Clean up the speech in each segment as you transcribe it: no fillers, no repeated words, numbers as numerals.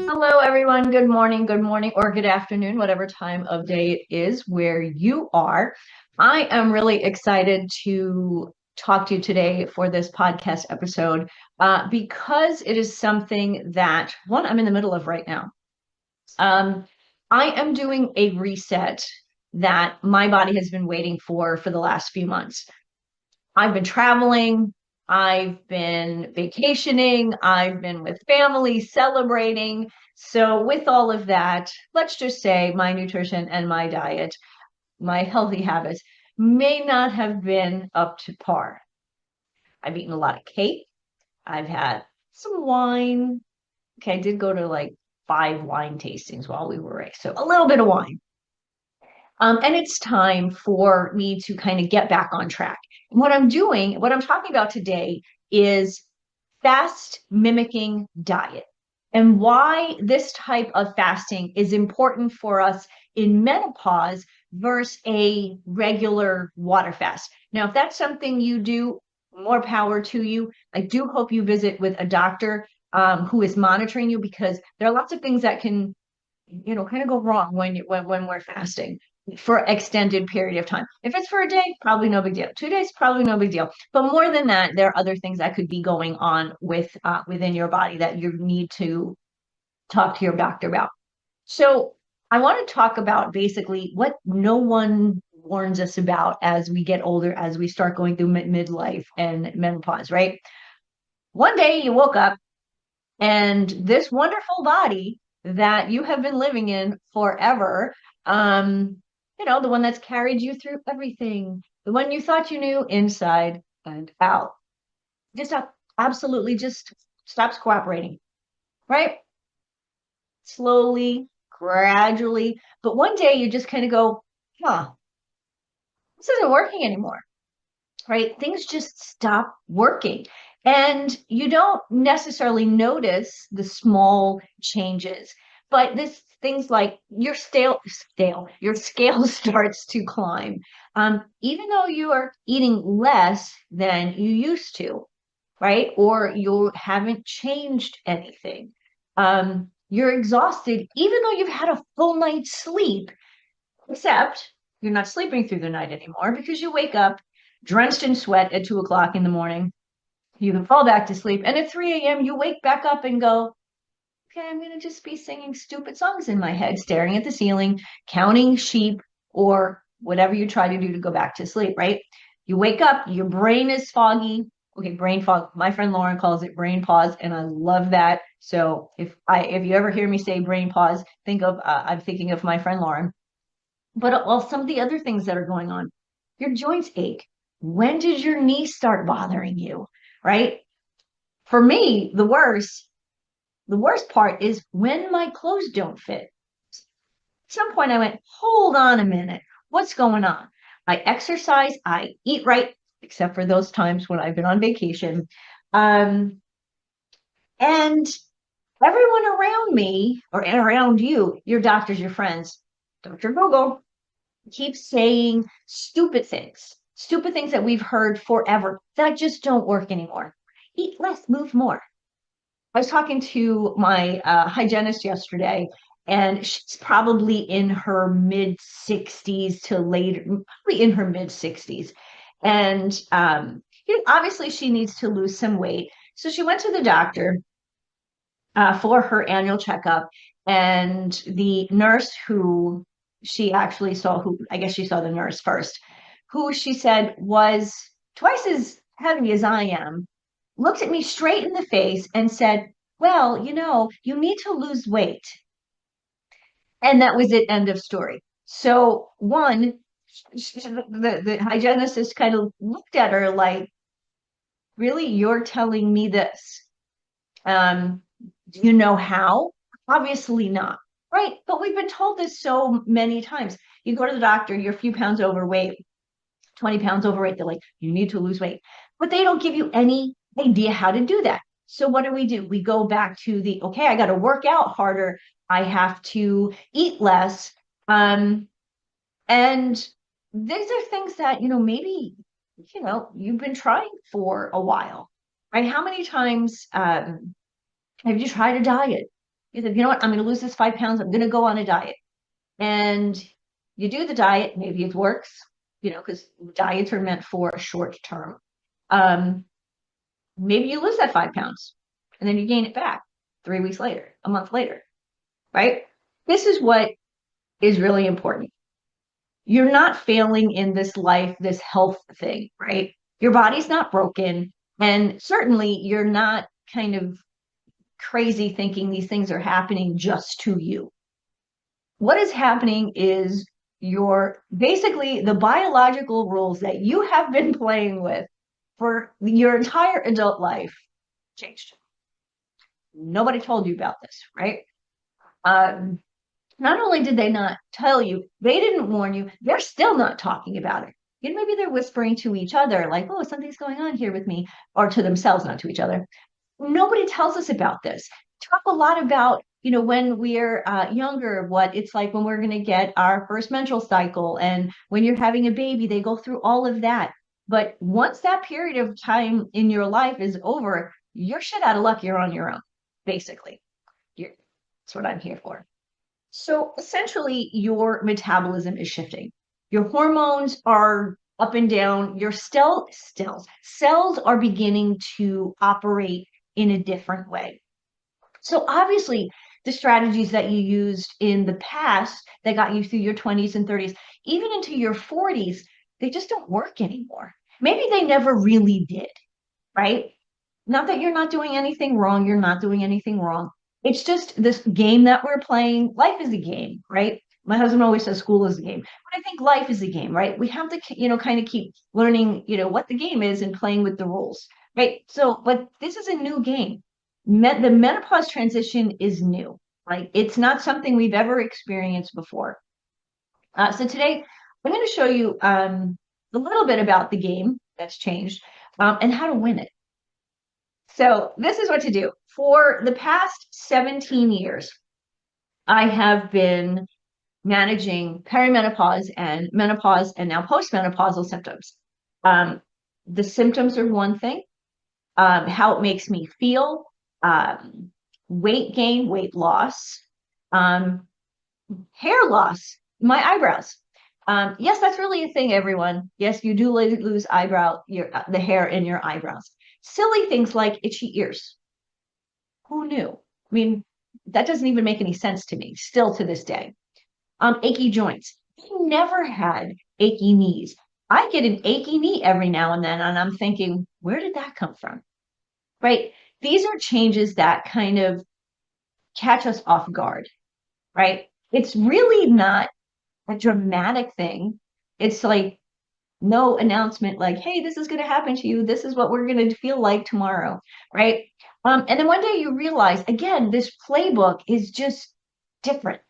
Hello, everyone. Good morning, or good afternoon, whatever time of day it is where you are. I am really excited to talk to you today for this podcast episode because it is something that, one, I'm in the middle of right now. Um, I am doing a reset that my body has been waiting for the last few months. I've been traveling, I've been vacationing, I've been with family celebrating. So, with all of that, let's just say my nutrition and my diet, my healthy habits may not have been up to par. I've eaten a lot of cake, I've had some wine. Okay, I did go to like 5 wine tastings while we were away. So, a little bit of wine. And it's time for me to kind of get back on track. And what I'm talking about today is fast mimicking diet and why this type of fasting is important for us in menopause versus a regular water fast. Now, if that's something you do, more power to you. I do hope you visit with a doctor who is monitoring you because there are lots of things that can kind of go wrong when we're fasting for extended period of time. If it's for a day, probably no big deal. 2 days, probably no big deal. But more than that, there are other things that could be going on within your body that you need to talk to your doctor about. So I want to talk about basically what no one warns us about as we get older, as we start going through midlife and menopause, right? One day you woke up and this wonderful body that you have been living in forever, the one that's carried you through everything, the one you thought you knew inside and out, just absolutely just stops cooperating, right? Slowly, gradually. But one day you just kind of go, huh, this isn't working anymore, right? Things just stop working. And you don't necessarily notice the small changes, but this things like your scale starts to climb. Even though you are eating less than you used to, right? Or you haven't changed anything. You're exhausted, even though you've had a full night's sleep, except you're not sleeping through the night anymore because you wake up drenched in sweat at 2 o'clock in the morning. You can fall back to sleep. And at 3 a.m., you wake back up and go, okay, I'm going to just be singing stupid songs in my head, staring at the ceiling, counting sheep, or whatever you try to do to go back to sleep, right? You wake up, your brain is foggy. Okay, brain fog. My friend Lauren calls it brain pause, and I love that. So if you ever hear me say brain pause, I'm thinking of my friend Lauren. But well, some of the other things that are going on, your joints ache. When did your knee start bothering you? Right? For me, the worst part is when my clothes don't fit. At some point, I went, hold on a minute. What's going on? I exercise, I eat right, except for those times when I've been on vacation. Um, and everyone around me or around you, your doctors, your friends, Dr. Google, keep saying stupid things that we've heard forever that just don't work anymore. Eat less, move more. I was talking to my hygienist yesterday, and she's probably in her mid 60s to later, probably in her mid 60s. And obviously, she needs to lose some weight. So she went to the doctor for her annual checkup. And the nurse who she actually saw, who I guess she saw the nurse first, who she said was twice as heavy as I am, looked at me straight in the face and said, well, you need to lose weight. And that was it, end of story. So, one, the hygienist kind of looked at her like, really, you're telling me this? Um, do you know how? Obviously not, right? But we've been told this so many times. You go to the doctor, you're a few pounds overweight, 20 pounds overweight. They're like, you need to lose weight. But they don't give you any idea how to do that. So what do? We go back to okay, I got to work out harder. I have to eat less. And these are things that, maybe, you've been trying for a while, right? How many times have you tried a diet? You said, you know what, I'm going to lose this 5 pounds. I'm going to go on a diet. And you do the diet, maybe it works, because diets are meant for a short term. Um, Maybe you lose that 5 pounds and then you gain it back 3 weeks later, a month later, right? This is what is really important. You're not failing in this life, this health thing, right? Your body's not broken. And certainly you're not kind of crazy thinking these things are happening just to you. What is happening is your basically the biological rules that you have been playing with for your entire adult life changed. Nobody told you about this, right? Um, Not only did they not tell you, they didn't warn you, they're still not talking about it. Maybe they're whispering to each other, like, oh, something's going on here with me, or to themselves, not to each other. Nobody tells us about this. Talk a lot about, when we're younger, what it's like when we're going to get our first menstrual cycle. And when you're having a baby, they go through all of that. But once that period of time in your life is over, you're shit out of luck. You're on your own, basically. That's what I'm here for. So essentially, your metabolism is shifting. Your hormones are up and down. Your cells are beginning to operate in a different way. So obviously, the strategies that you used in the past that got you through your 20s and 30s, even into your 40s, they just don't work anymore. Maybe they never really did, right? Not that you're not doing anything wrong, you're not doing anything wrong. It's just this game that we're playing. Life is a game, right? My husband always says school is a game, but I think life is a game, right? We have to, kind of keep learning, what the game is and playing with the rules, right? So, but this is a new game. The menopause transition is new, right? It's not something we've ever experienced before. So today, I'm going to show you a little bit about the game that's changed and how to win it. So this is what to do. For the past 17 years, I have been managing perimenopause and menopause and now postmenopausal symptoms. The symptoms are one thing, how it makes me feel, weight gain, weight loss, um, hair loss, my eyebrows. Yes, that's really a thing, everyone. Yes, you do lose the hair in your eyebrows. Silly things like itchy ears. Who knew? I mean, that doesn't even make any sense to me, still to this day. Achy joints. I never had achy knees. I get an achy knee every now and then, and I'm thinking, where did that come from? Right? These are changes that kind of catch us off guard, right? It's really not a dramatic thing. It's like no announcement like, hey, this is going to happen to you. This is what we're going to feel like tomorrow, right? And then one day you realize, again, this playbook is just different.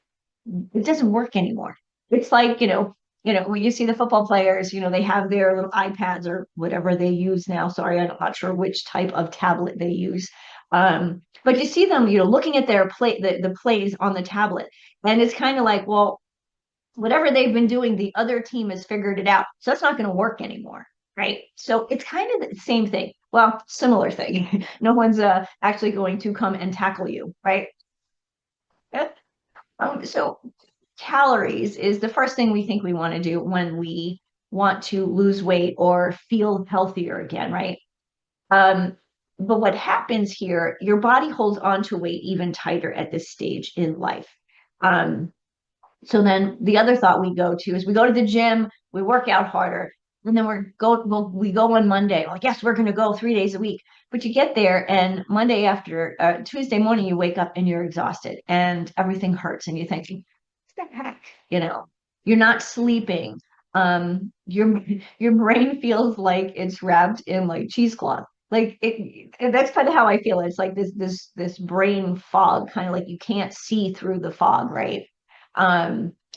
It doesn't work anymore. It's like, when you see the football players, they have their little iPads or whatever they use now. Sorry, I'm not sure which type of tablet they use. But you see them, looking at their the plays on the tablet. And it's kind of like, well, whatever they've been doing, the other team has figured it out. So it's not going to work anymore, right? So it's kind of the same thing. Well, similar thing. No one's actually going to come and tackle you, right? So calories is the first thing we think we want to do when we want to lose weight or feel healthier again, right? Um, but what happens here, your body holds on to weight even tighter at this stage in life. So then the other thought we go to is we go to the gym, we work out harder, and then we go on Monday. Like, yes, we're going to go 3 days a week. But you get there, and Tuesday morning, you wake up and you're exhausted, and everything hurts, and you think, what the heck? You're not sleeping. Your brain feels like it's wrapped in like cheesecloth. Like that's kind of how I feel. It's like this brain fog, kind of like you can't see through the fog, right? I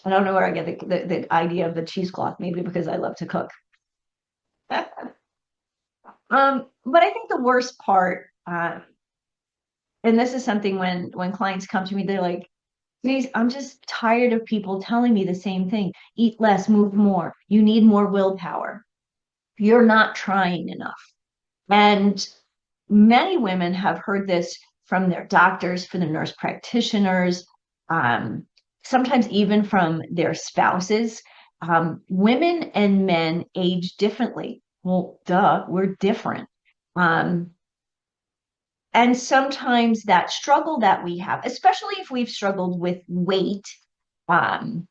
don't know where I get the idea of the cheesecloth, maybe because I love to cook. But I think the worst part, and this is something when clients come to me, they're like, Denise, I'm just tired of people telling me the same thing. Eat less, move more. You need more willpower. You're not trying enough. And many women have heard this from their doctors, from the nurse practitioners, um, sometimes even from their spouses. Women and men age differently. Well, duh, we're different. Um, and sometimes that struggle that we have, especially if we've struggled with weight, um,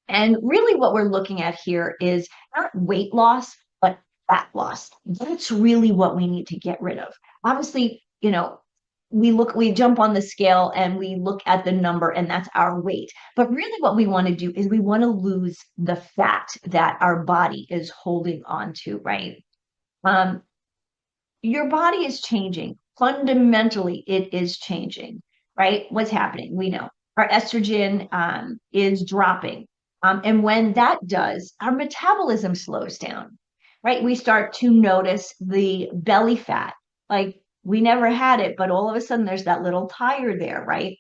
and really what we're looking at here is not weight loss, but fat loss. That's really what we need to get rid of. Obviously, we jump on the scale and we look at the number and that's our weight. But really what we want to do is we want to lose the fat that our body is holding on to, right? Um, your body is changing. Fundamentally, it is changing, right? What's happening? We know our estrogen is dropping. And when that does, our metabolism slows down, right? We start to notice the belly fat. Like we never had it, but all of a sudden there's that little tire there, right?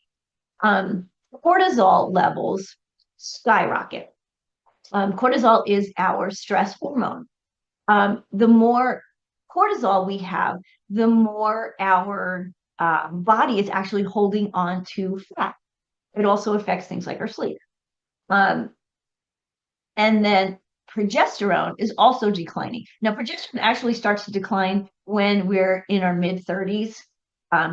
Cortisol levels skyrocket. Cortisol is our stress hormone. The more cortisol we have, the more our body is actually holding on to fat. It also affects things like our sleep. Um, and then progesterone is also declining. Now, progesterone actually starts to decline when we're in our mid 30s.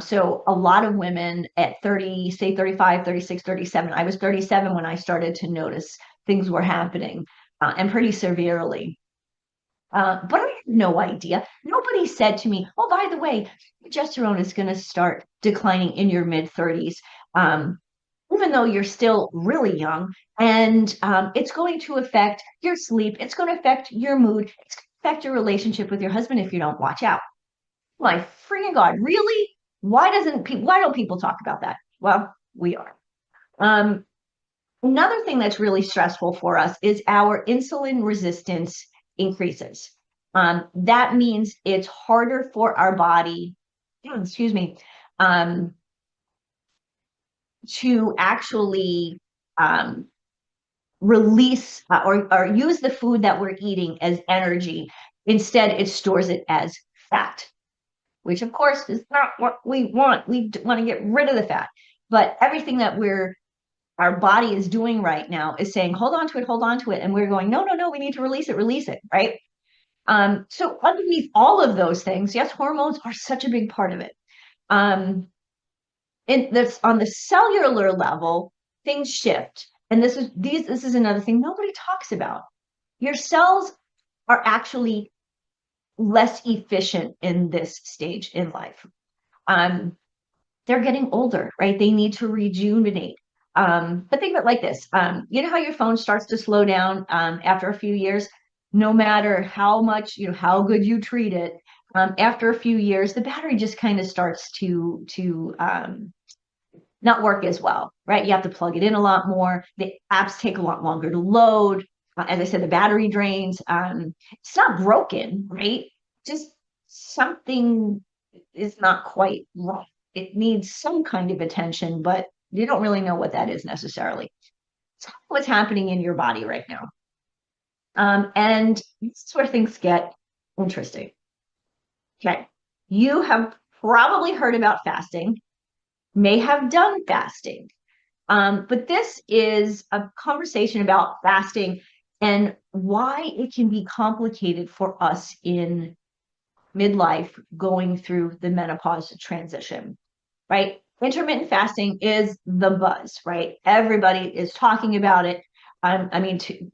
So a lot of women at 30, say 35, 36, 37. I was 37 when I started to notice things were happening and pretty severely. But I had no idea. Nobody said to me, oh, by the way, progesterone is going to start declining in your mid 30s, even though you're still really young. And it's going to affect your sleep. It's going to affect your mood. It's going to affect your relationship with your husband if you don't watch out. My freaking God, really? Why don't people talk about that? Well, we are. Um, Another thing that's really stressful for us is our insulin resistance increases. That means it's harder for our body, excuse me, um, to actually release or use the food that we're eating as energy. Instead, it stores it as fat, which of course is not what we want. We want to get rid of the fat. But everything that our body is doing right now is saying, hold on to it. And we're going, no, no, no, we need to release it, right? So underneath all of those things, yes, hormones are such a big part of it. And that's on the cellular level, things shift. And this is another thing nobody talks about. Your cells are actually less efficient in this stage in life. Um, they're getting older, right? They need to rejuvenate. But think of it like this. You know how your phone starts to slow down after a few years? No matter how much, how good you treat it, after a few years, the battery just kind of starts to not work as well, right? You have to plug it in a lot more. The apps take a lot longer to load. As I said, the battery drains. It's not broken, right? Just something is not quite right. It needs some kind of attention, but you don't really know what that is necessarily. It's what's happening in your body right now. And this is where things get interesting. Okay. You have probably heard about fasting, may have done fasting. But this is a conversation about fasting and why it can be complicated for us in midlife going through the menopause transition, right? Intermittent fasting is the buzz, right? Everybody is talking about it.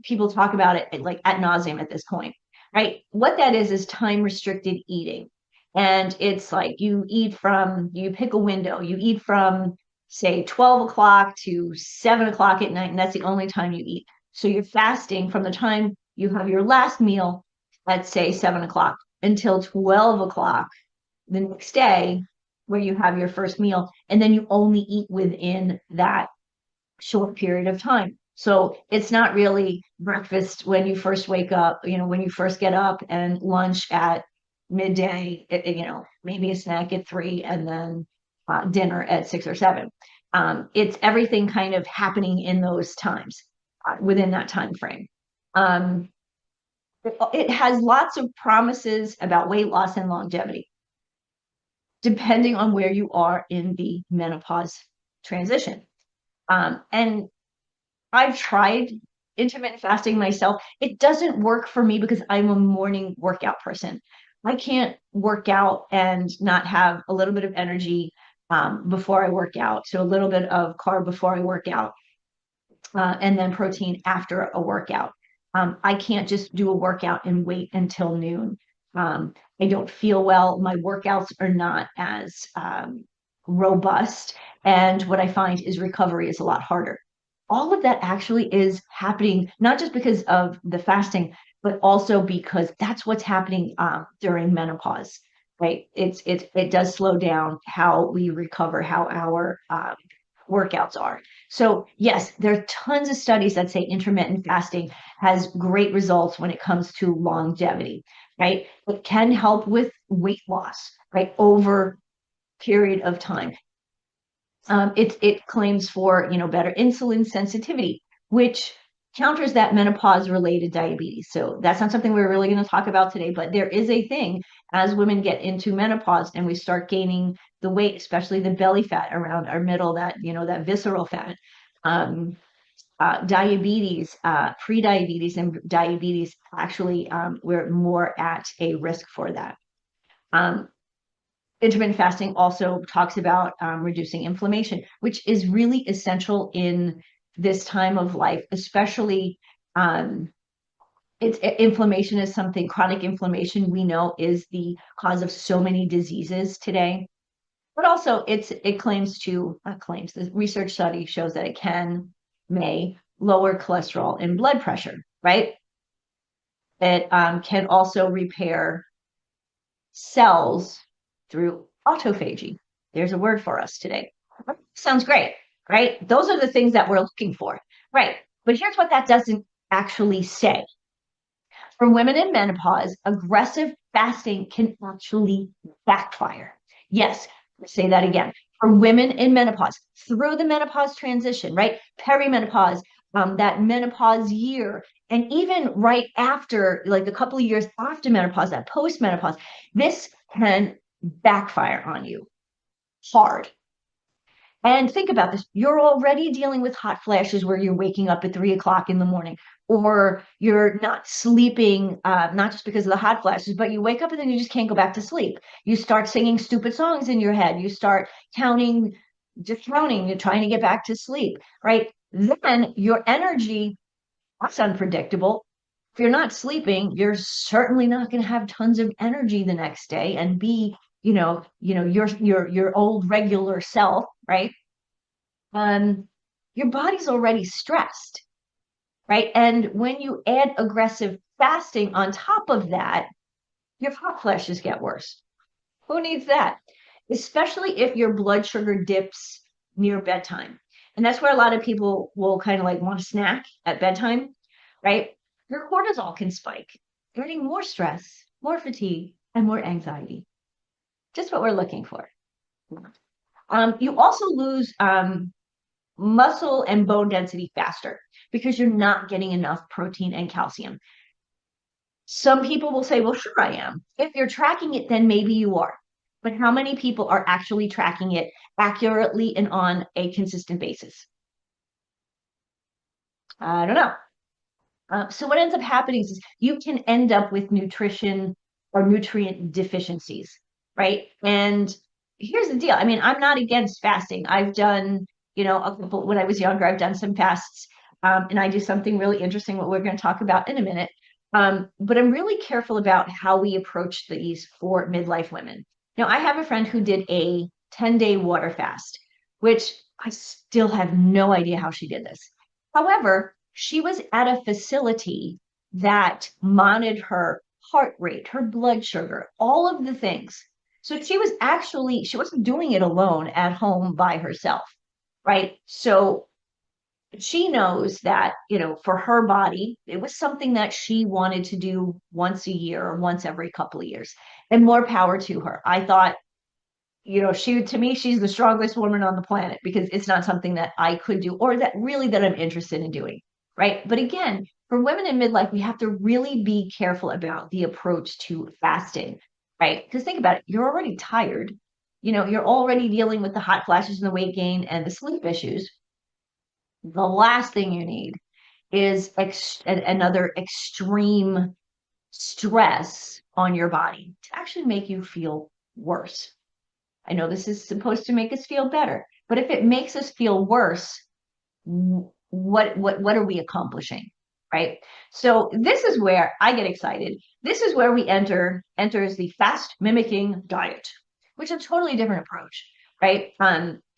People talk about it like ad nauseum at this point, right? What that is time restricted eating. And it's like you pick a window, you eat from, say, 12 o'clock to 7 o'clock at night, and that's the only time you eat. So you're fasting from the time you have your last meal at, say, 7 o'clock until 12 o'clock the next day, where you have your first meal, and then you only eat within that short period of time. So it's not really breakfast when you first wake up, when you first get up, and lunch at midday, maybe a snack at 3, and then dinner at 6 or 7. It's everything kind of happening in those times, within that time frame. It has lots of promises about weight loss and longevity. depending on where you are in the menopause transition. And I've tried intermittent fasting myself. It doesn't work for me because I'm a morning workout person. I can't work out and not have a little bit of energy before I work out. So a little bit of carb before I work out, and then protein after a workout. I can't just do a workout and wait until noon. I don't feel well. My workouts are not as robust. And what I find is recovery is a lot harder. All of that actually is happening, not just because of the fasting, but also because that's what's happening during menopause, right? It does slow down how we recover, how our workouts are. So yes, there are tons of studies that say intermittent fasting has great results when it comes to longevity, right? It can help with weight loss, right, over period of time. It claims for better insulin sensitivity, which counters that menopause related diabetes. So that's not something we're really going to talk about today, but there is a thing as women get into menopause and we start gaining the weight, especially the belly fat around our middle, that visceral fat. Diabetes, pre-diabetes and diabetes, actually, we're more at a risk for that. Intermittent fasting also talks about reducing inflammation, which is really essential in this time of life, especially inflammation is something, chronic inflammation we know is the cause of so many diseases today. But also it claims to, not claims, the research study shows that it may lower cholesterol and blood pressure, right? It can also repair cells through autophagy. There's a word for us today. Sounds great, right? Those are the things that we're looking for, right? But here's what that doesn't actually say. For women in menopause, aggressive fasting can actually backfire. Yes, let's say that again. For women in menopause, through the menopause transition, right? Perimenopause, that menopause year, and even right after, like a couple of years after menopause, that post-menopause, this can backfire on you hard. And think about this. You're already dealing with hot flashes where you're waking up at 3 o'clock in the morning, or you're not sleeping, not just because of the hot flashes, but you wake up and then you just can't go back to sleep. You start singing stupid songs in your head. You start just counting, you're trying to get back to sleep, right? Then your energy, that's unpredictable. If you're not sleeping, you're certainly not going to have tons of energy the next day and be, your old regular self, right? um, your body's already stressed, right? And when you add aggressive fasting on top of that, your hot flashes get worse. Who needs that? Especially if your blood sugar dips near bedtime. And that's where a lot of people will kind of like want to snack at bedtime, right? Your cortisol can spike, creating more stress, more fatigue, and more anxiety. Just what we're looking for. You also lose muscle and bone density faster because you're not getting enough protein and calcium. Some people will say, well, sure, I am. If you're tracking it, then maybe you are. But how many people are actually tracking it accurately and on a consistent basis? I don't know. So what ends up happening is you can end up with nutrition or nutrient deficiencies, right? And here's the deal. I mean, I'm not against fasting. I've done, a couple, when I was younger, I've done some fasts, and I do something really interesting, what we're going to talk about in a minute. But I'm really careful about how we approach these for midlife women. Now, I have a friend who did a 10-day water fast, which I still have no idea how she did this. However, she was at a facility that monitored her heart rate, her blood sugar, all of the things. So she wasn't doing it alone at home by herself, right? So she knows that, for her body, it was something that she wanted to do once a year or once every couple of years, and more power to her. I thought, to me, she's the strongest woman on the planet because it's not something that I could do or that I'm interested in doing. Right. But again, for women in midlife, we have to really be careful about the approach to fasting. Right. Because think about it, you're already tired. you're already dealing with the hot flashes and the weight gain and the sleep issues. The last thing you need is another extreme stress on your body to actually make you feel worse. I know this is supposed to make us feel better, but if it makes us feel worse, what are we accomplishing? Right? So this is where I get excited. This is where we enters the fast mimicking diet, which is a totally different approach, right?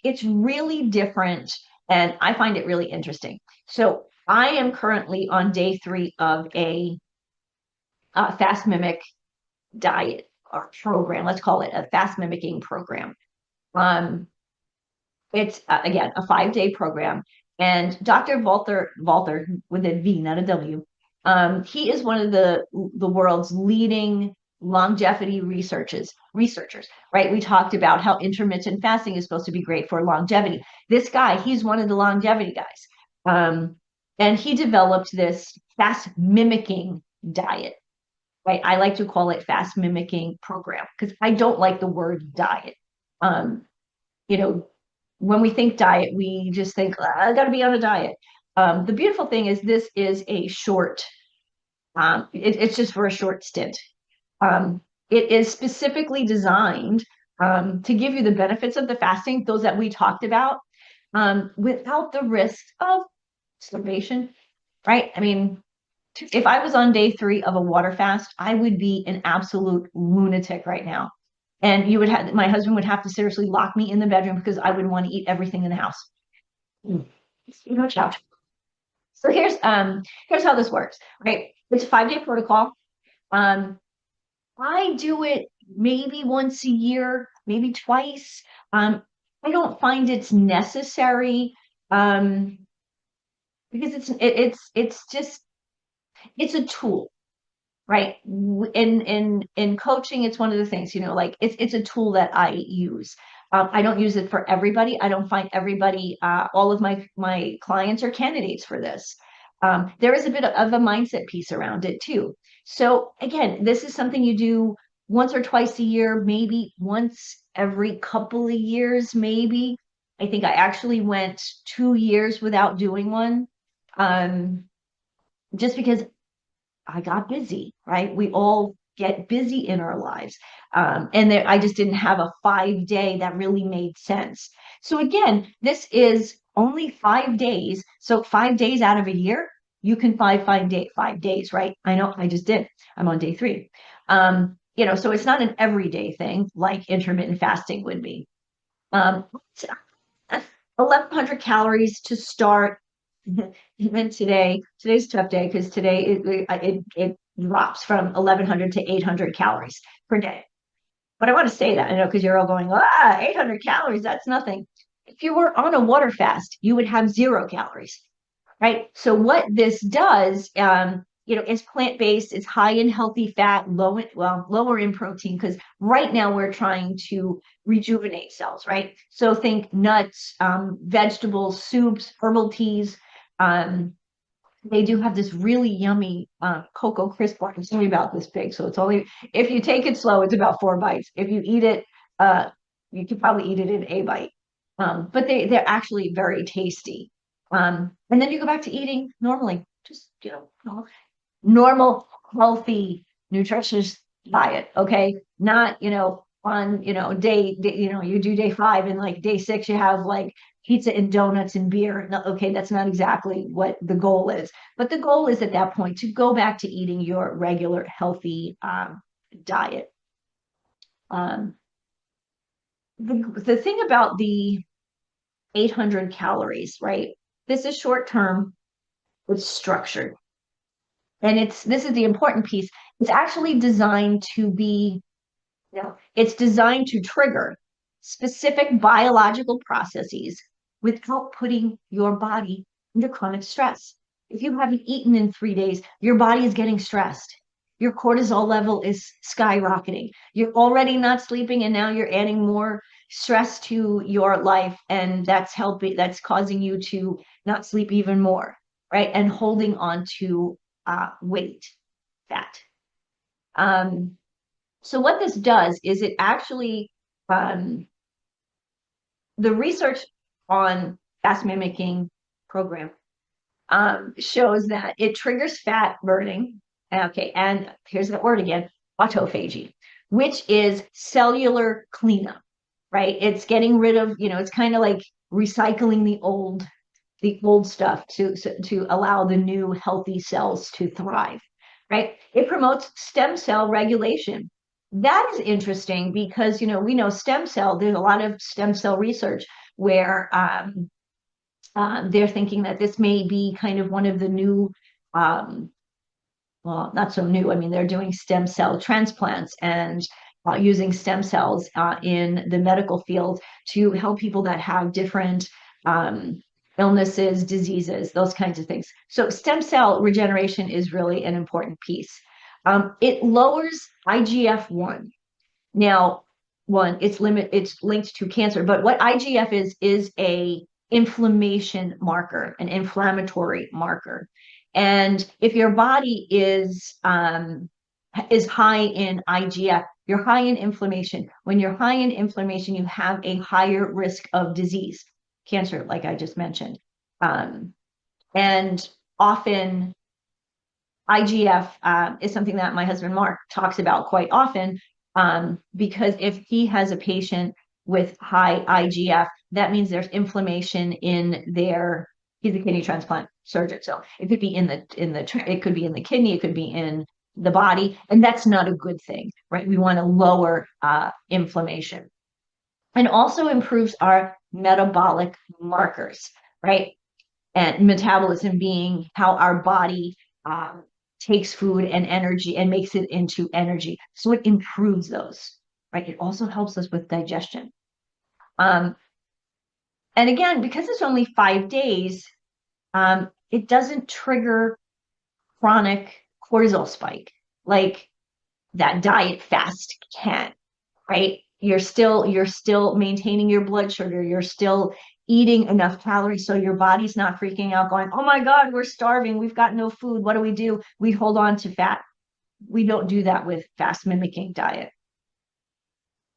It's really different, and I find it really interesting. So I am currently on day 3 of a fast mimic diet or program. Let's call it a fast mimicking program. Um, it's again a 5-day program, and Dr. Walter with a V, not a W. He is one of the world's leading longevity researchers, right? We talked about how intermittent fasting is supposed to be great for longevity. This guy, he's one of the longevity guys, and he developed this fast mimicking diet. Right? I like to call it fast mimicking program because I don't like the word diet. Um, you know, when we think diet, we just think, I got to be on a diet. The beautiful thing is this is a short, it's just for a short stint. It is specifically designed to give you the benefits of the fasting, those that we talked about, without the risk of starvation, right? I mean, if I was on day 3 of a water fast, I would be an absolute lunatic right now. And my husband would have to seriously lock me in the bedroom because I would want to eat everything in the house. Chow. So here's how this works, right? It's a 5-day protocol. Um, I do it maybe once a year, maybe twice. I don't find it's necessary because it's just it's a tool, right? In coaching, it's one of the things, like it's a tool that I use. I don't use it for everybody. I don't find everybody, all of my clients are candidates for this. There is a bit of a mindset piece around it too. So again, this is something you do once or twice a year, maybe once every couple of years, maybe. I think I actually went 2 years without doing one. Um, just because I got busy, right? We all get busy in our lives. And I just didn't have a 5-day that really made sense. So again, this is only 5 days. So 5 days out of a year, you can 5 days, right? I know I just did. I'm on day 3. So it's not an everyday thing like intermittent fasting would be. 1,100 calories to start. Even today's a tough day because today it drops from 1,100 to 800 calories per day. But I want to say that, I know, because you're all going, 800 calories, that's nothing. If you were on a water fast, you would have 0 calories, right? So what this does, is plant-based, it's high in healthy fat, lower in protein, because right now we're trying to rejuvenate cells, right? So think nuts, vegetables, soups, herbal teas. They do have this really yummy cocoa crisp bar. It's only about this big, so it's only if you take it slow, it's about 4 bites. If you eat it, you could probably eat it in a bite. But they're actually very tasty. And then you go back to eating normally, just normal, healthy, nutritious diet. Okay, not on you do day 5 and like day 6 you have like pizza and donuts and beer. No, okay, that's not exactly what the goal is. But the goal is at that point to go back to eating your regular healthy diet. Um, the thing about the 800 calories, right? This is short term, it's structured. And this is the important piece. It's actually designed to be, it's designed to trigger specific biological processes without putting your body under chronic stress. If you haven't eaten in 3 days, your body is getting stressed. Your cortisol level is skyrocketing. You're already not sleeping, and now you're adding more stress to your life, and that's causing you to not sleep even more, right? And holding on to weight, fat. So what this does is it actually the research on fast mimicking program shows that it triggers fat burning. Okay, and here's that word again, autophagy, which is cellular cleanup, right? It's getting rid of, it's kind of like recycling the old stuff to allow the new healthy cells to thrive, right? It promotes stem cell regulation. That is interesting because we know stem cell. There's a lot of stem cell research where they're thinking that this may be kind of one of the new, um, well, not so new. I mean, they're doing stem cell transplants and using stem cells in the medical field to help people that have different um, illnesses, diseases, those kinds of things. So stem cell regeneration is really an important piece. It lowers IGF-1. Now, it's linked to cancer, but what IGF is a inflammation marker, an inflammatory marker. And if your body is high in IGF, you're high in inflammation. When you're high in inflammation, you have a higher risk of disease, cancer, like I just mentioned. And often IGF is something that my husband Mark talks about quite often, because if he has a patient with high IGF, that means there's inflammation in their. He's a kidney transplant surgeon, so it could be it could be in the kidney, it could be in the body, and that's not a good thing, right? We want to lower inflammation, and also improves our metabolic markers, right? And metabolism being how our body takes food and energy and makes it into energy. So it improves those, right? It also helps us with digestion. Um, and again, because it's only 5 days, it doesn't trigger chronic cortisol spike like that diet fast can, right? You're still maintaining your blood sugar. You're still eating enough calories so your body's not freaking out going, oh my God, we're starving. We've got no food. What do? We hold on to fat. We don't do that with fast mimicking diet.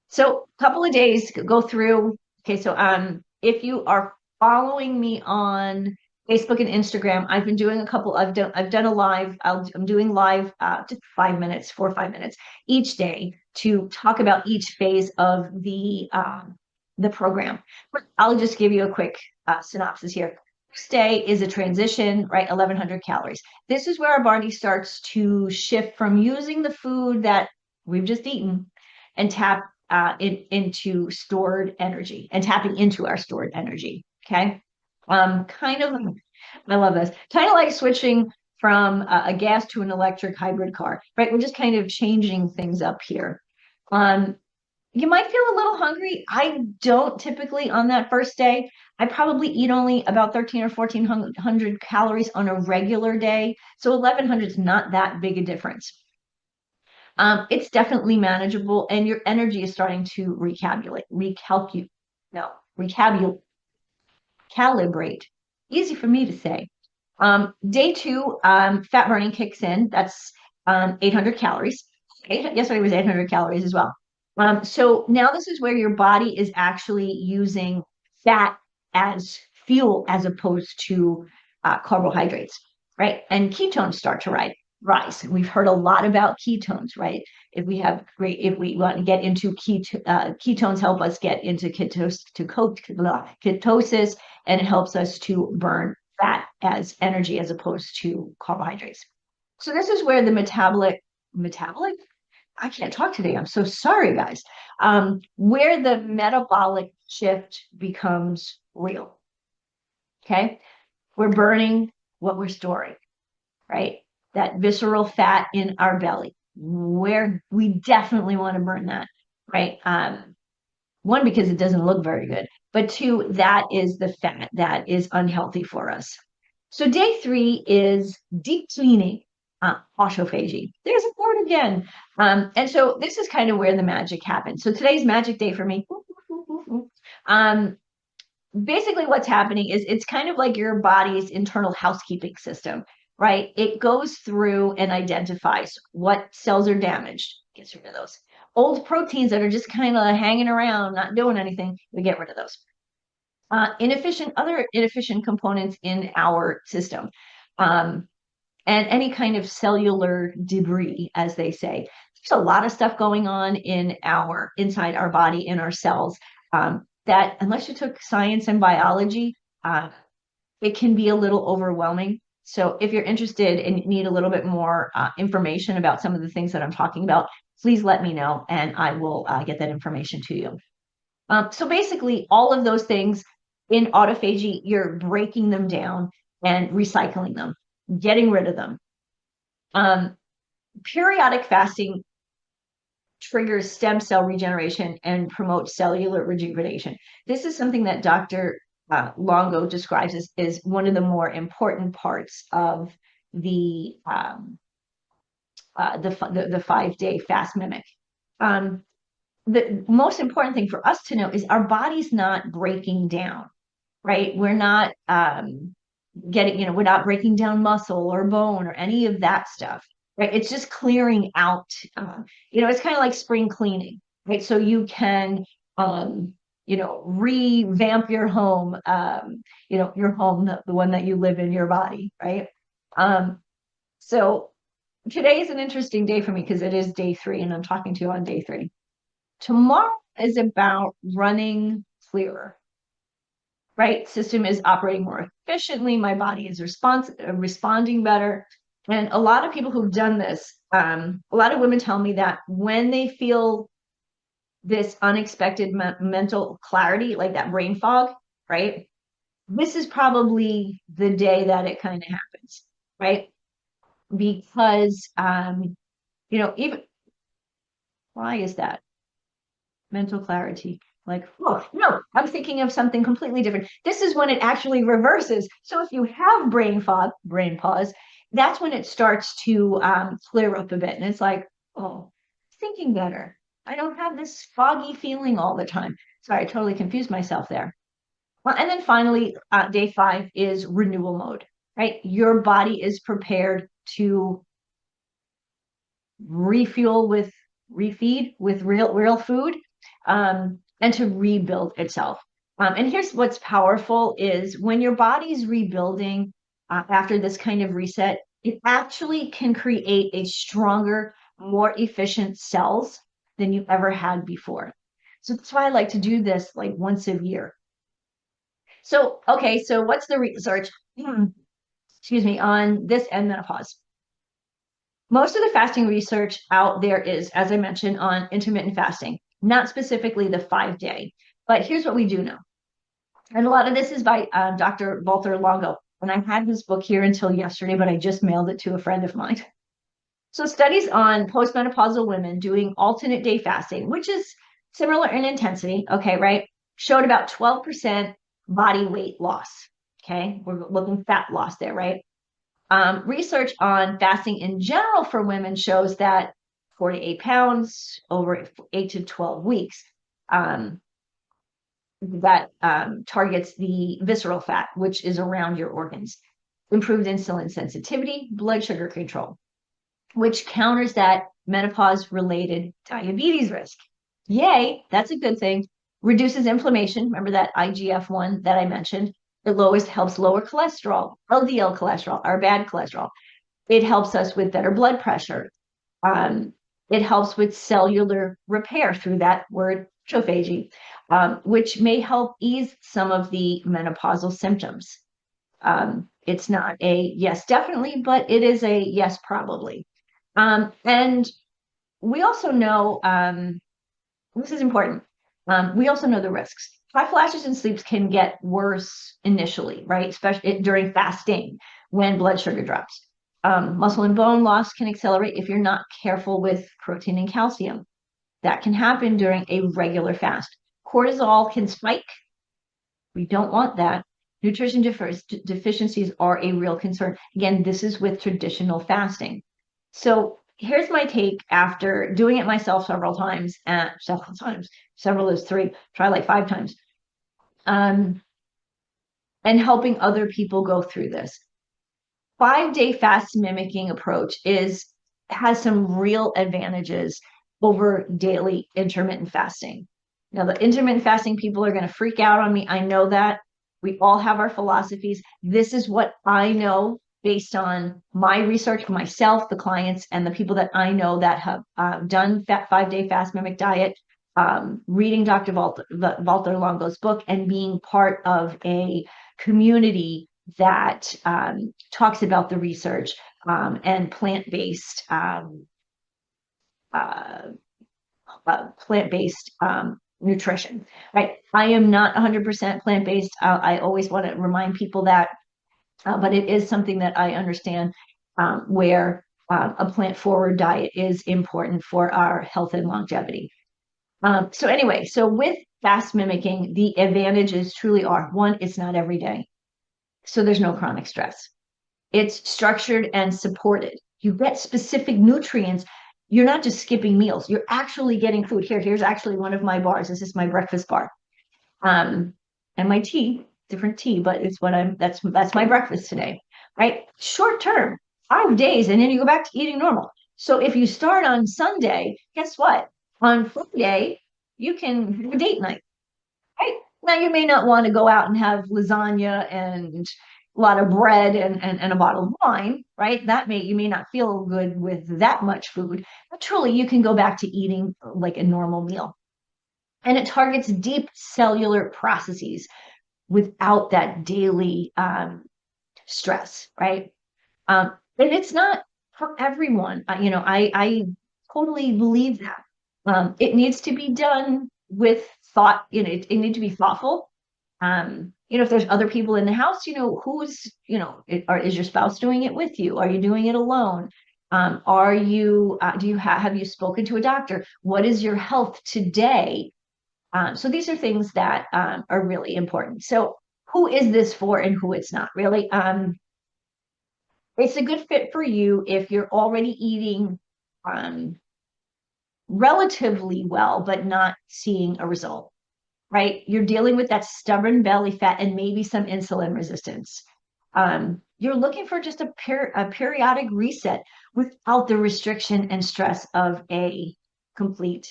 So a couple of days go through. Okay, so if you are following me on Facebook and Instagram, I've been doing I've done a live. I'm doing live just 5 minutes, 4 or 5 minutes each day to talk about each phase of the program. But I'll just give you a quick synopsis here. First day is a transition, right? 1,100 calories. This is where our body starts to shift from using the food that we've just eaten and tap into stored energy and tapping into our stored energy. Okay. Kind of, I love this. Kind of like switching from a gas to an electric hybrid car, right? We're just kind of changing things up here. Um, you might feel a little hungry. I don't typically on that first day. I probably eat only about 13 or 1400 calories on a regular day. So 1100 is not that big a difference. It's definitely manageable, and your energy is starting to calibrate. Easy for me to say. Day two, fat burning kicks in. That's 800 calories. Yesterday was 800 calories as well. So now this is where your body is actually using fat as fuel as opposed to carbohydrates, right? And ketones start to rise. We've heard a lot about ketones, right? If we want to get into ketones, help us get into ketosis, and it helps us to burn fat as energy as opposed to carbohydrates. So this is where the metabolic. I can't talk today. I'm so sorry, guys. Where the metabolic shift becomes real. Okay, we're burning what we're storing, right? That visceral fat in our belly, where we definitely want to burn that, right? One, because it doesn't look very good, but two, that is the fat that is unhealthy for us. So day three is deep cleaning, autophagy. There's a word again. And so this is kind of where the magic happens. So today's magic day for me. Basically what's happening is it's kind of like your body's internal housekeeping system, right? It goes through and identifies what cells are damaged, gets rid of those. Old proteins that are just kind of hanging around, not doing anything, we get rid of those. other inefficient components in our system, um, and any kind of cellular debris, as they say. There's a lot of stuff going on inside our body, in our cells, that unless you took science and biology, uh, it can be a little overwhelming. So if you're interested and need a little bit more information about some of the things that I'm talking about, please let me know and I will get that information to you. So basically, all of those things in autophagy, you're breaking them down and recycling them, getting rid of them. Um, Periodic fasting triggers stem cell regeneration and promotes cellular rejuvenation. This is something that Dr. Longo describes as one of the more important parts of the 5-day fast mimic. The most important thing for us to know is our body's not breaking down, right? We're not we're not breaking down muscle or bone or any of that stuff, right? It's just clearing out. It's kind of like spring cleaning, right? So you can, revamp your home, your home, the one that you live in, your body, right? So today is an interesting day for me because it is day 3 and I'm talking to you on day 3. Tomorrow is about running clearer, right? System is operating more efficiently. My body is responding better. And a lot of people who've done this, a lot of women tell me that when they feel this unexpected mental clarity, like that brain fog, right? This is probably the day that it kind of happens, right? Because, even why is that? Mental clarity. Like, oh, no, I'm thinking of something completely different. This is when it actually reverses. So if you have brain fog, brain pause, that's when it starts to clear up a bit. And it's like, oh, thinking better. I don't have this foggy feeling all the time. Sorry, I totally confused myself there. Well, and then finally, day 5 is renewal mode, right? Your body is prepared to refeed with real food, and to rebuild itself. And here's what's powerful is when your body's rebuilding after this kind of reset, it actually can create a stronger, more efficient cells than you ever had before. So that's why I like to do this like once a year. So, okay, so what's the research, excuse me, on this and menopause? Most of the fasting research out there is, as I mentioned, on intermittent fasting, not specifically the 5-day. But here's what we do know. And a lot of this is by Dr. Walter Longo. And I had this book here until yesterday, but I just mailed it to a friend of mine. So studies on postmenopausal women doing alternate day fasting, which is similar in intensity, okay, right, showed about 12% body weight loss. Okay, we're looking fat loss there, right? Research on fasting in general for women shows that 48 pounds over 8 to 12 weeks, that targets the visceral fat, which is around your organs. Improved insulin sensitivity, blood sugar control, which counters that menopause-related diabetes risk. Yay, that's a good thing. Reduces inflammation. Remember that IGF-1 that I mentioned? It helps lower cholesterol, LDL cholesterol, our bad cholesterol. It helps us with better blood pressure. It helps with cellular repair through that word, autophagy, which may help ease some of the menopausal symptoms. It's not a yes, definitely, but it is a yes, probably. And we also know, this is important, we also know the risks. Hot flashes and sleeps can get worse initially, right? Especially during fasting when blood sugar drops. Muscle and bone loss can accelerate if you're not careful with protein and calcium. That can happen during a regular fast. Cortisol can spike. We don't want that. Nutrition deficiencies are a real concern. Again, this is with traditional fasting. So here's my take after doing it myself several is 3, try like 5 times, and helping other people go through this. 5-day fast mimicking approach has some real advantages over daily intermittent fasting. Now, the intermittent fasting people are going to freak out on me. I know that. We all have our philosophies. This is what I know based on my research for myself, the clients, and the people that I know that have done that 5-day fast mimic diet, reading Dr. Walter Longo's book, and being part of a community that talks about the research and plant-based nutrition, right? I am not 100% plant-based. I always want to remind people that, but it is something that I understand where a plant-forward diet is important for our health and longevity. So anyway, so with fast mimicking, the advantages truly are, one, it's not every day. So there's no chronic stress. It's structured and supported. You get specific nutrients. You're not just skipping meals. You're actually getting food. Here's actually one of my bars. This is my breakfast bar. And my tea, different tea, but it's what that's my breakfast today, right? Short term, 5 days, and then you go back to eating normal. So if you start on Sunday, guess what? On Friday, you can have a date night, right? Now you may not want to go out and have lasagna and a lot of bread and a bottle of wine, right? You may not feel good with that much food, but truly you can go back to eating like a normal meal. And it targets deep cellular processes without that daily stress, right? And it's not for everyone. I totally believe that. It needs to be done with thought. It needs to be thoughtful. If there's other people in the house, is your spouse doing it with you? Are you doing it alone? Have you spoken to a doctor? What is your health today? So these are things that are really important. So who is this for and who it's not really? It's a good fit for you if you're already eating relatively well, but not seeing a result, right? You're dealing with that stubborn belly fat and maybe some insulin resistance. You're looking for just a periodic reset without the restriction and stress of a complete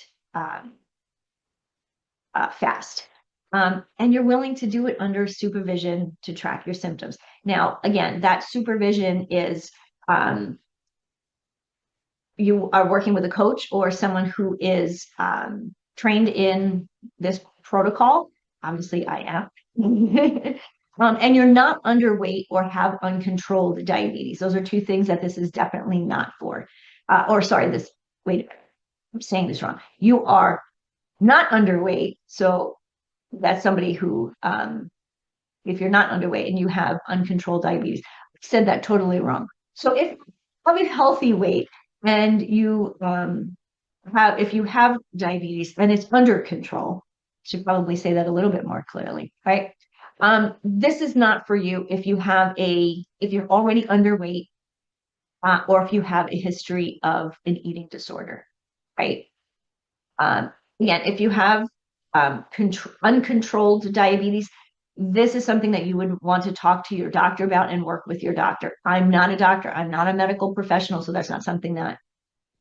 fast. And you're willing to do it under supervision to track your symptoms. Now, again, that supervision is you are working with a coach or someone who is trained in this protocol. Obviously, I am. And you're not underweight or have uncontrolled diabetes. Those are two things that this is definitely not for. Wait, I'm saying this wrong. You are not underweight. So that's somebody who, if you're not underweight and you have uncontrolled diabetes, I said that totally wrong. So if you have a healthy weight and if you have diabetes, then it's under control. Should probably say that a little bit more clearly, right? This is not for you if you're already underweight, or if you have a history of an eating disorder, right? Again, if you have uncontrolled diabetes, this is something that you would want to talk to your doctor about and work with your doctor. I'm not a doctor. I'm not a medical professional, so that's not something that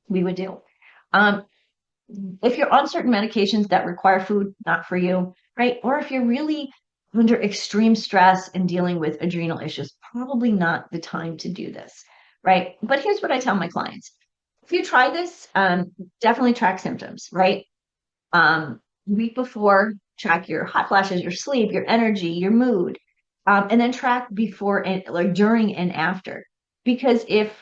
we would do. If you're on certain medications that require food, not for you, right? Or if you're really under extreme stress and dealing with adrenal issues, probably not the time to do this, right? But here's what I tell my clients. If you try this, definitely track symptoms, right? Week before, track your hot flashes, your sleep, your energy, your mood, and then track before and like during and after. Because if,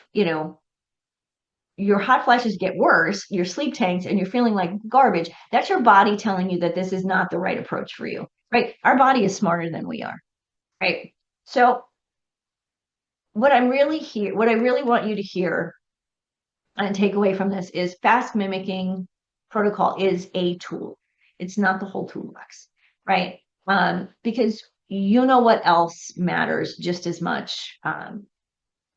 your hot flashes get worse, your sleep tanks, and you're feeling like garbage, that's your body telling you that this is not the right approach for you, right? Our body is smarter than we are, right? So what I really want you to hear and take away from this is fast mimicking protocol is a tool. It's not the whole toolbox, right? Because you know what else matters just as much,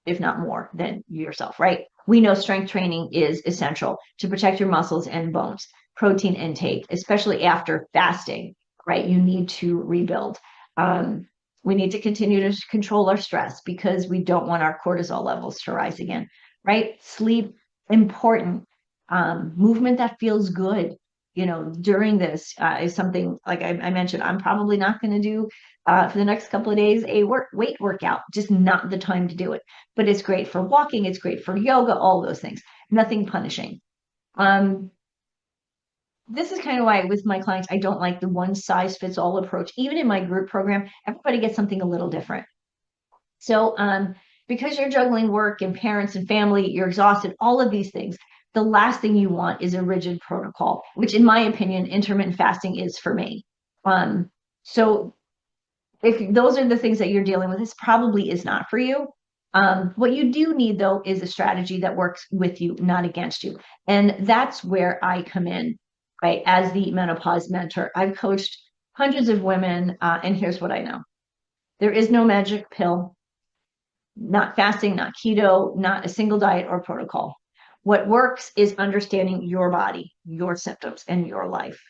if not more than yourself, right? We know strength training is essential to protect your muscles and bones. Protein intake, especially after fasting, right? You need to rebuild. We need to continue to control our stress because we don't want our cortisol levels to rise again, right? Sleep, important. Movement that feels good. during this is something like I mentioned, I'm probably not going to do for the next couple of days a weight workout, just not the time to do it. But it's great for walking, it's great for yoga, all those things. Nothing punishing. This is kind of why with my clients, I don't like the one size fits all approach. Even in my group program, everybody gets something a little different. So because you're juggling work and parents and family, you're exhausted, all of these things, the last thing you want is a rigid protocol, which in my opinion, intermittent fasting is for me. So if those are the things that you're dealing with, this probably is not for you. What you do need though is a strategy that works with you, not against you. And that's where I come in, right? As the menopause mentor, I've coached hundreds of women, and here's what I know. There is no magic pill, not fasting, not keto, not a single diet or protocol. What works is understanding your body, your symptoms, and your life.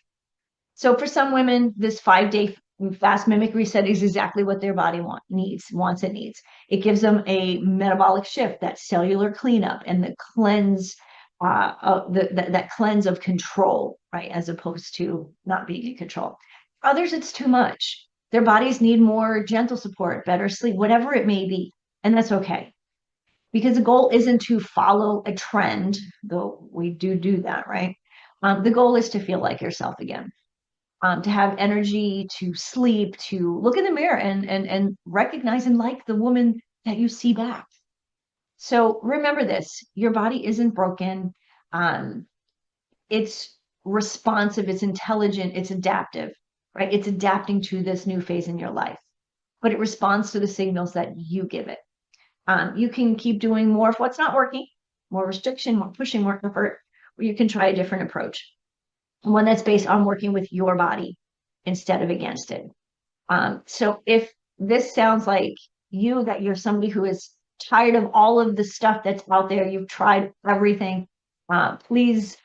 So for some women, this 5-day fast mimic reset is exactly what their body wants and needs. It gives them a metabolic shift, that cellular cleanup, and the cleanse, that cleanse of control, right, as opposed to not being in control. For others, it's too much. Their bodies need more gentle support, better sleep, whatever it may be, and that's okay. Because the goal isn't to follow a trend, though we do that, right? The goal is to feel like yourself again. To have energy, to sleep, to look in the mirror and recognize and like the woman that you see back. So remember this, your body isn't broken. It's responsive, it's intelligent, it's adaptive, right? It's adapting to this new phase in your life, but it responds to the signals that you give it. You can keep doing more of what's not working, more restriction, more pushing, more effort, or you can try a different approach, one that's based on working with your body instead of against it. So if this sounds like that you're somebody who is tired of all of the stuff that's out there, you've tried everything, please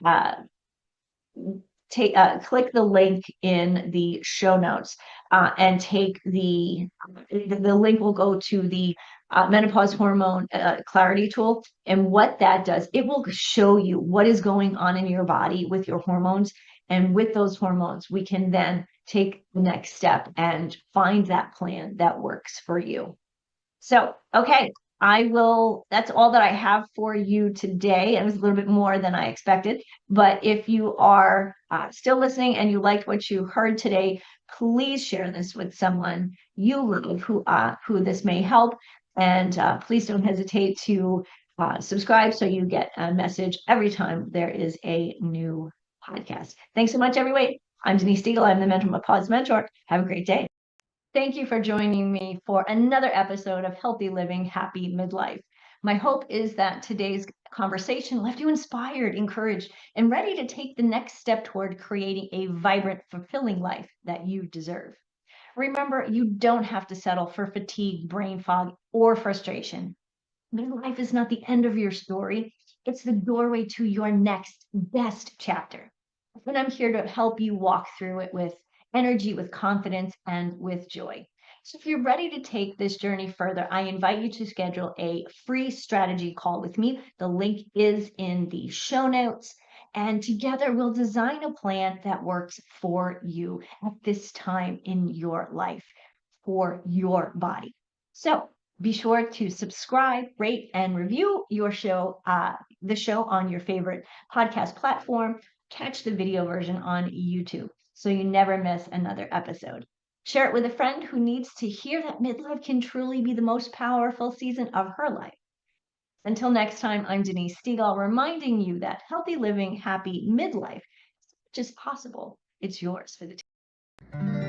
click the link in the show notes and take the link will go to the menopause hormone clarity tool. And what that does, it will show you what is going on in your body with your hormones. And with those hormones, we can then take the next step and find that plan that works for you. So, okay, that's all that I have for you today. It was a little bit more than I expected, but if you are still listening and you liked what you heard today, please share this with someone you love who this may help. And please don't hesitate to subscribe so you get a message every time there is a new podcast. Thanks so much, everybody. I'm Denise Stiegel. I'm the Menopause Mentor. Have a great day. Thank you for joining me for another episode of Healthy Living, Happy Midlife. My hope is that today's conversation left you inspired, encouraged, and ready to take the next step toward creating a vibrant, fulfilling life that you deserve. Remember, you don't have to settle for fatigue, brain fog, or frustration. Midlife is not the end of your story. It's the doorway to your next best chapter. And I'm here to help you walk through it with energy, with confidence, and with joy. So if you're ready to take this journey further, I invite you to schedule a free strategy call with me. The link is in the show notes. And together we'll design a plan that works for you at this time in your life, for your body. So be sure to subscribe, rate, and review the show on your favorite podcast platform. Catch the video version on YouTube so you never miss another episode. Share it with a friend who needs to hear that midlife can truly be the most powerful season of her life. Until next time, I'm Denise Stiegel, reminding you that healthy living, happy midlife is just possible. It's yours for the